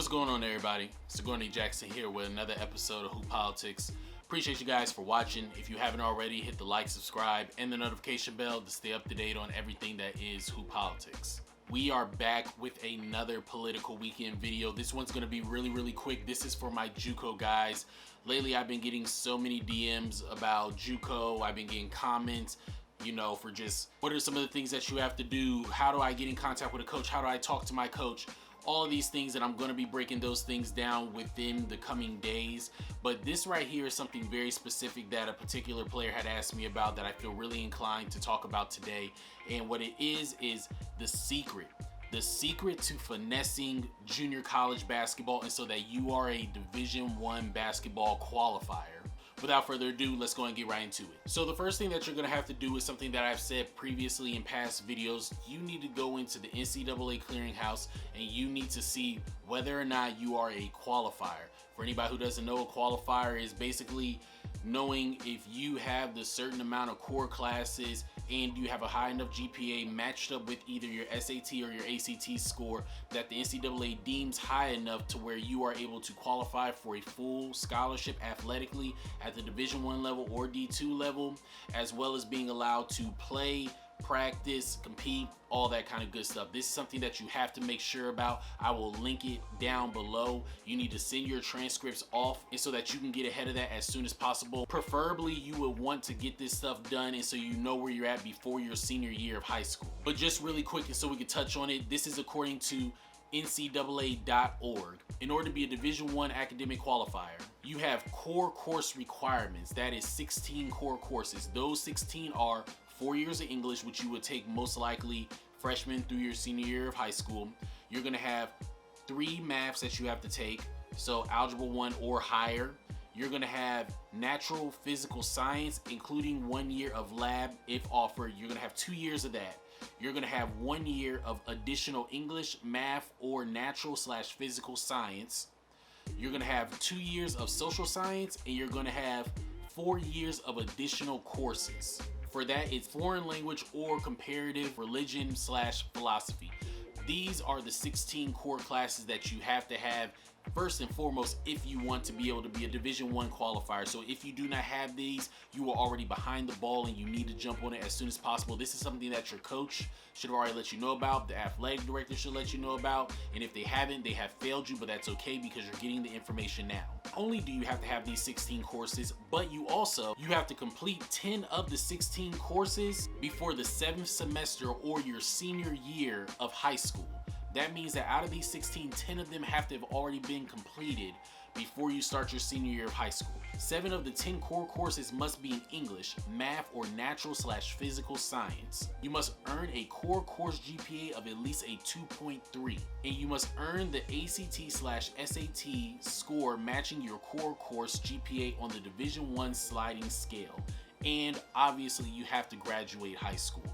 What's going on, everybody? Sigourney Jackson here with another episode of Who Politics. Appreciate you guys for watching. If you haven't already, hit the like, subscribe, and the notification bell to stay up to date on everything that is Who Politics. We are back with another political weekend video. This one's going to be really quick. This is for my Juco guys. Lately, I've been getting so many DMs about Juco. I've been getting comments, you know, for just what are some of the things that you have to do? How do I get in contact with a coach? How do I talk to my coach? All of these things, and I'm going to be breaking those things down within the coming days. But this right here is something very specific that a particular player had asked me about that I feel really inclined to talk about today. And what it is the secret. The secret to finessing junior college basketball, and so that you are a Division I basketball qualifier. Without further ado, let's go and get right into it. So the first thing that you're going to have to do is something that I've said previously in past videos. You need to go into the NCAA clearinghouse and you need to see whether or not you are a qualifier. For anybody who doesn't know, a qualifier is basically knowing if you have the certain amount of core classes and you have a high enough GPA matched up with either your SAT or your ACT score that the NCAA deems high enough to where you are able to qualify for a full scholarship athletically at the Division I level or D2 level, as well as being allowed to play, practice, compete, all that kind of good stuff. This is something that you have to make sure about. I will link it down below. You need to send your transcripts off and so that you can get ahead of that as soon as possible. Preferably, you would want to get this stuff done and so you know where you're at before your senior year of high school. But just really quick, and so we can touch on it, this is according to NCAA.org. In order to be a Division I academic qualifier, you have core course requirements. That is 16 core courses. Those 16 are 4 years of English, which you would take most likely freshman through your senior year of high school. You're going to have 3 maths that you have to take, so Algebra 1 or higher. You're going to have natural physical science, including 1 year of lab if offered. You're going to have 2 years of that. You're going to have 1 year of additional English, math, or natural/physical science. You're going to have 2 years of social science, and you're going to have 4 years of additional courses. For that, it's foreign language or comparative religion/philosophy. These are the 16 core classes that you have to have first and foremost if you want to be able to be a Division I qualifier. So if you do not have these, you are already behind the ball and you need to jump on it as soon as possible. This is something that your coach should have already let you know about. The athletic director should let you know about. And if they haven't, they have failed you, but that's okay because you're getting the information now. Not only do you have to have these 16 courses, but you have to complete 10 of the 16 courses before the 7th semester or your senior year of high school. That means that out of these 16, 10 of them have to have already been completed before you start your senior year of high school. 7 of the 10 core courses must be in English, math, or natural/physical science. You must earn a core course GPA of at least a 2.3, and you must earn the ACT/SAT score matching your core course GPA on the Division I sliding scale. And obviously, you have to graduate high school.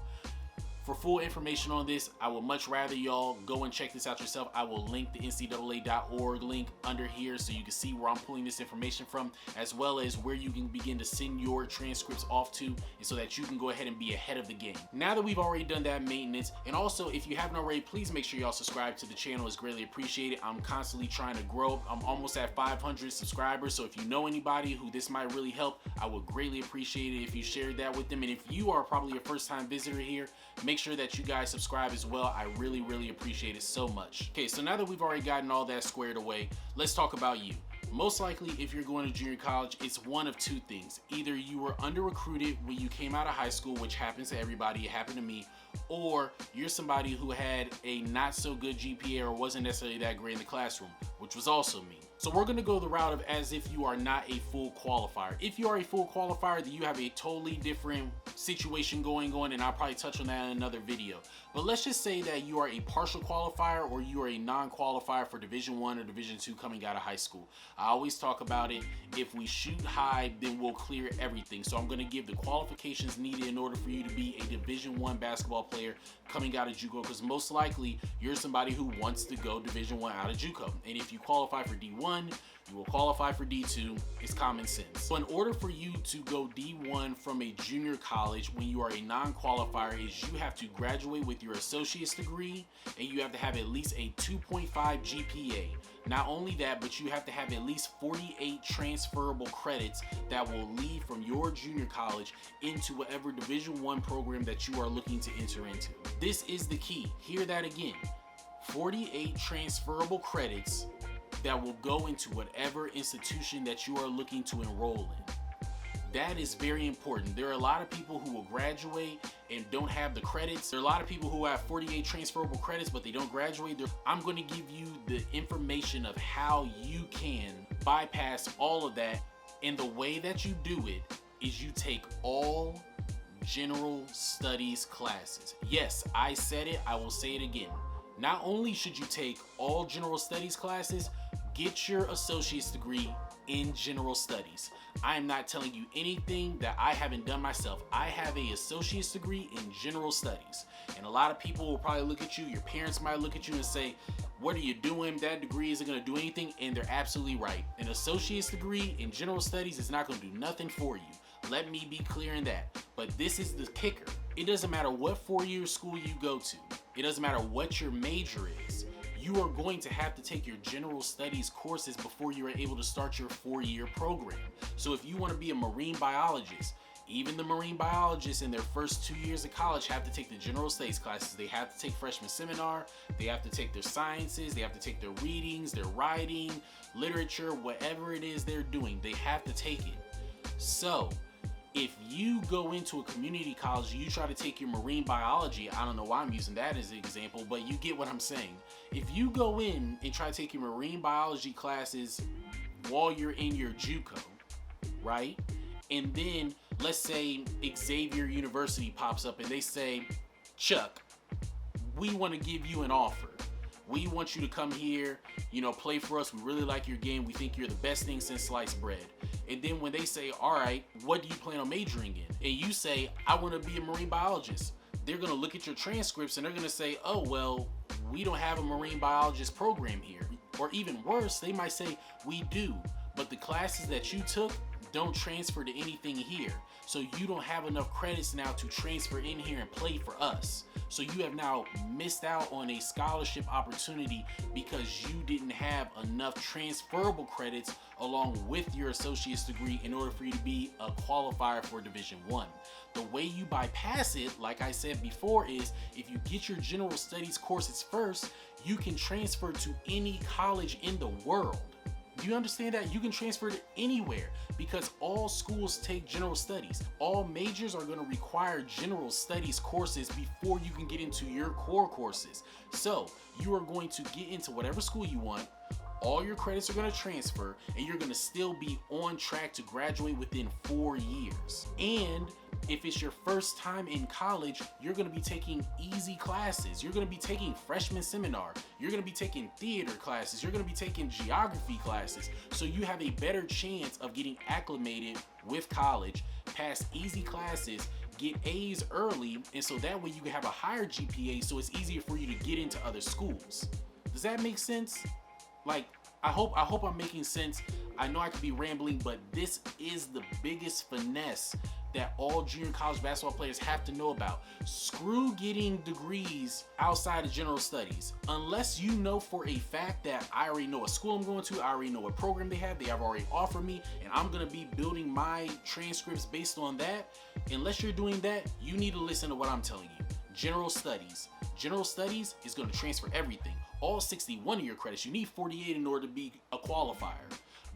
For full information on this, I would much rather y'all go and check this out yourself. I will link the NCAA.org link under here so you can see where I'm pulling this information from, as well as where you can begin to send your transcripts off to, and so that you can go ahead and be ahead of the game. Now that we've already done that maintenance, and also if you haven't already, please make sure y'all subscribe to the channel. It's greatly appreciated. I'm constantly trying to grow. I'm almost at 500 subscribers, so if you know anybody who this might really help, I would greatly appreciate it if you shared that with them. And if you are probably a first-time visitor here, make sure that you guys subscribe as well. I really appreciate it so much. Okay, so now that we've already gotten all that squared away, let's talk about you. Most likely, if you're going to junior college, it's one of two things. Either you were under-recruited when you came out of high school, which happens to everybody, it happened to me, or you're somebody who had a not-so-good GPA or wasn't necessarily that great in the classroom, which was also me. So we're going to go the route of as if you are not a full qualifier. If you are a full qualifier, then you have a totally different situation going on, and I'll probably touch on that in another video. But let's just say that you are a partial qualifier or you are a non-qualifier for Division I or Division II coming out of high school. I always talk about it. If we shoot high, then we'll clear everything. So I'm going to give the qualifications needed in order for you to be a Division I basketball player coming out of Juco, because most likely you're somebody who wants to go Division I out of Juco. And if you qualify for D1, D1, you will qualify for D2. It's common sense. So in order for you to go D1 from a junior college when you are a non-qualifier is you have to graduate with your associate's degree and you have to have at least a 2.5 GPA. Not only that, but you have to have at least 48 transferable credits that will lead from your junior college into whatever Division I program that you are looking to enter into. This is the key. Hear that again. 48 transferable credits that will go into whatever institution that you are looking to enroll in. That is very important. There are a lot of people who will graduate and don't have the credits. There are a lot of people who have 48 transferable credits but they don't graduate. I'm going to give you the information of how you can bypass all of that, and the way that you do it is you take all general studies classes. Yes, I said it, I will say it again. Not only should you take all general studies classes, get your associate's degree in general studies. I am not telling you anything that I haven't done myself. I have an associate's degree in general studies. And a lot of people will probably look at you, your parents might look at you and say, what are you doing? That degree isn't gonna do anything. And they're absolutely right. An associate's degree in general studies is not gonna do nothing for you. Let me be clear in that. But this is the kicker. It doesn't matter what four-year school you go to. It doesn't matter what your major is. You are going to have to take your general studies courses before you are able to start your four-year program. So if you want to be a marine biologist, even the marine biologists in their first 2 years of college have to take the general studies classes. They have to take freshman seminar, they have to take their sciences, they have to take their readings, their writing, literature, whatever it is they're doing, they have to take it. So if you go into a community college, you try to take your marine biology, I don't know why I'm using that as an example, but you get what I'm saying. If you go in and try to take your marine biology classes while you're in your Juco, right? And then let's say Xavier University pops up and they say, Chuck, we want to give you an offer. We want you to come here, play for us. We really like your game. We think you're the best thing since sliced bread. And then when they say, all right, what do you plan on majoring in? And you say, I want to be a marine biologist. They're going to look at your transcripts and they're going to say, oh, well, we don't have a marine biologist program here. Or even worse, they might say, we do, but the classes that you took don't transfer to anything here. So you don't have enough credits now to transfer in here and play for us. So you have now missed out on a scholarship opportunity because you didn't have enough transferable credits along with your associate's degree in order for you to be a qualifier for Division I. The way you bypass it, like I said before, is if you get your general studies courses first, you can transfer to any college in the world. Do you understand that? You can transfer to anywhere because all schools take general studies. All majors are going to require general studies courses before you can get into your core courses. So you are going to get into whatever school you want. All your credits are going to transfer and you're going to still be on track to graduate within 4 years. And if it's your first time in college, you're going to be taking easy classes. You're going to be taking freshman seminar. You're going to be taking theater classes. You're going to be taking geography classes. So you have a better chance of getting acclimated with college, pass easy classes, get A's early, and so that way you can have a higher GPA so it's easier for you to get into other schools. Does that make sense? I hope I'm making sense. I know I could be rambling, but this is the biggest finesse that all junior college basketball players have to know about. Screw getting degrees outside of general studies. Unless you know for a fact that I already know what school I'm going to, I already know what program they have already offered me, and I'm gonna be building my transcripts based on that. Unless you're doing that, you need to listen to what I'm telling you. General studies. General studies is gonna transfer everything. All 61 of your credits. You need 48 in order to be a qualifier.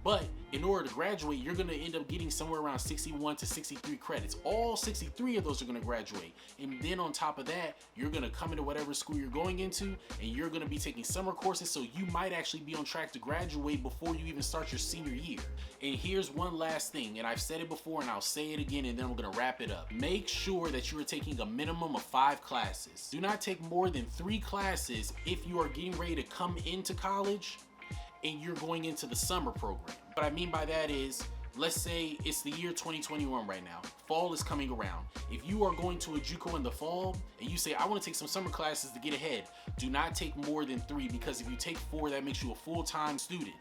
But in order to graduate, you're going to end up getting somewhere around 61 to 63 credits. All 63 of those are going to graduate. And then on top of that, you're going to come into whatever school you're going into, and you're going to be taking summer courses, so you might actually be on track to graduate before you even start your senior year. And here's one last thing, and I've said it before and I'll say it again, and then we're going to wrap it up. Make sure that you are taking a minimum of 5 classes. Do not take more than 3 classes if you are getting ready to come into college and you're going into the summer program. What I mean by that is, let's say it's the year 2021 right now. Fall is coming around. If you are going to a Juco in the fall and you say, I want to take some summer classes to get ahead, do not take more than 3, because if you take 4, that makes you a full-time student.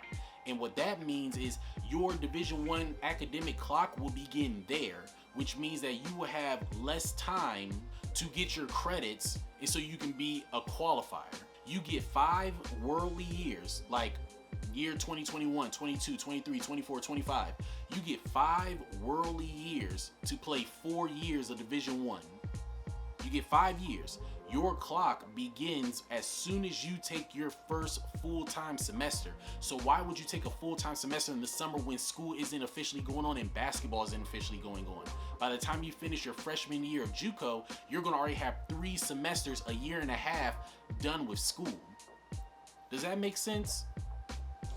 And what that means is your Division I academic clock will begin there, which means that you will have less time to get your credits, and so you can be a qualifier. You get 5 worldly years, like year 2021, 22, 23, 24, 25. You get 5 worldly years to play 4 years of Division I. You get 5 years. Your clock begins as soon as you take your first full-time semester. So why would you take a full-time semester in the summer when school isn't officially going on and basketball isn't officially going on? By the time you finish your freshman year of Juco, you're gonna already have 3 semesters, a year and a half done with school. Does that make sense?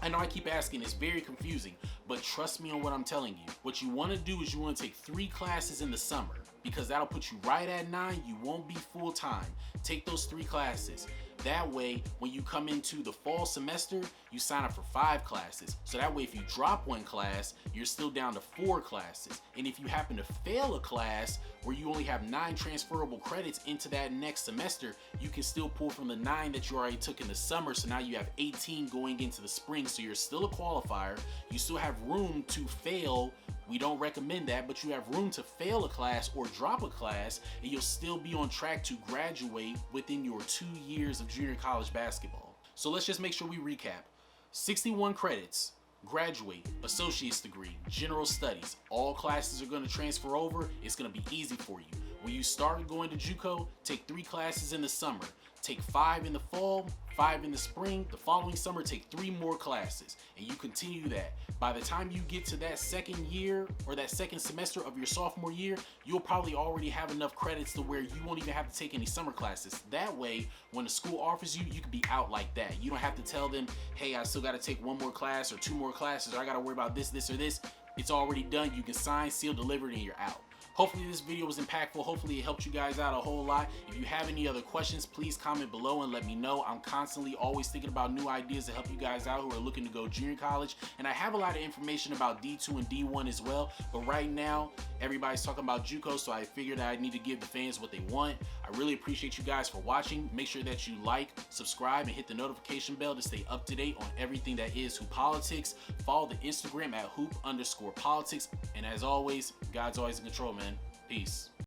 I know I keep asking, it's very confusing, but trust me on what I'm telling you. What you wanna do is you wanna take 3 classes in the summer, because that'll put you right at 9. You won't be full-time. Take those 3 classes. That way, when you come into the fall semester, you sign up for 5 classes. So that way, if you drop 1 class, you're still down to 4 classes. And if you happen to fail a class where you only have 9 transferable credits into that next semester, you can still pull from the 9 that you already took in the summer. So now you have 18 going into the spring. So you're still a qualifier. You still have room to fail. We don't recommend that, but you have room to fail a class or drop a class, and you'll still be on track to graduate within your 2 years of junior college basketball. So let's just make sure we recap. 61 credits, graduate, associate's degree, general studies. All classes are going to transfer over. It's going to be easy for you. When you start going to Juco, take 3 classes in the summer. Take 5 in the fall, 5 in the spring. The following summer, take 3 more classes, and you continue that. By the time you get to that second year or that second semester of your sophomore year, you'll probably already have enough credits to where you won't even have to take any summer classes. That way, when the school offers you, you can be out like that. You don't have to tell them, hey, I still got to take 1 more class or 2 more classes, or I got to worry about this, this, or this. It's already done. You can sign, seal, deliver, and you're out. Hopefully this video was impactful. Hopefully it helped you guys out a whole lot. If you have any other questions, please comment below and let me know. I'm constantly always thinking about new ideas to help you guys out who are looking to go junior college. And I have a lot of information about D2 and D1 as well. But right now, everybody's talking about Juco, so I figured I need to give the fans what they want. I really appreciate you guys for watching. Make sure that you like, subscribe, and hit the notification bell to stay up to date on everything that is Hoop Politics. Follow the Instagram at hoop_politics. And as always, God's always in control, man. Peace.